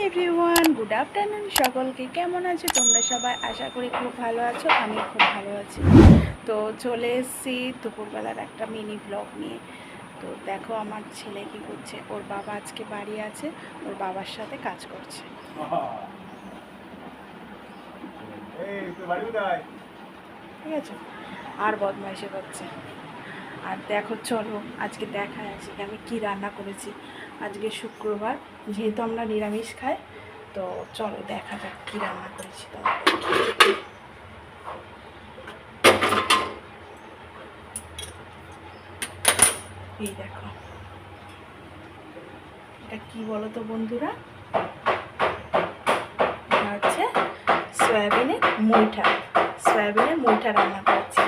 Everyone, good afternoon সকলকে। কেমন আছো তোমরা সবাই? আশা করি খুব ভালো আছো। আমি খুব ভালো আছি। তো চলে এসেছি দুপুরবেলার একটা মিনি ব্লগ নিয়ে। তো দেখো আমার ছেলে কি করছে। ওর বাবা আজকে বাড়ি আছে, ওর বাবার সাথে কাজ করছে। ঠিক আছে, আর বদমাইশি করছে। আর দেখো চলো আজকে দেখা আছে আমি কি রান্না করেছি। আজকে শুক্রবার, যেহেতু আমরা নিরামিষ খাই, তো চলো দেখা যাক কি রান্না করেছি তোমাদের। এই দেখো, এটা কি বলো তো বন্ধুরা, এটা হচ্ছে সয়াবিনের মুইঠা রান্না করেছি।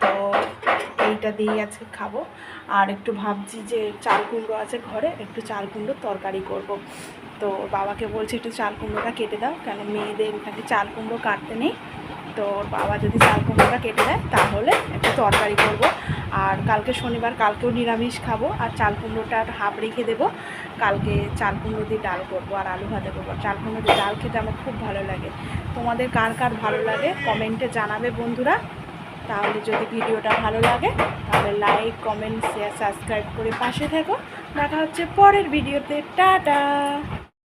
তো এইটা দিয়ে আজকে খাবো। আর একটু ভাবছি যে চাল কুমড়ো আছে ঘরে, একটু চাল কুমড়োর তরকারি করব। তো বাবাকে বলছি একটু চাল কুমড়োটা কেটে দাও, কেন মেয়েদের এখানে চাল কুমড়ো কাটতে নেই। তো বাবা যদি চাল কুমড়োটা কেটে দেয় তাহলে একটু তরকারি করব। আর কালকে শনিবার, কালকেও নিরামিষ খাবো। আর চাল কুমড়োটা হাফ রেখে দেবো, কালকে চাল কুমড়ো দিয়ে ডাল করবো আর আলু ভাজা করবো। চাল কুমড়ো দিয়ে ডাল খেতে আমার খুব ভালো লাগে। তোমাদের কার কার ভালো লাগে কমেন্টে জানাবে বন্ধুরা। তাহলে যদি ভিডিওটা ভালো লাগে তাহলে লাইক, কমেন্ট, শেয়ার, সাবস্ক্রাইব করে পাশে থেকো। দেখা হচ্ছে পরের ভিডিওতে। টাটা।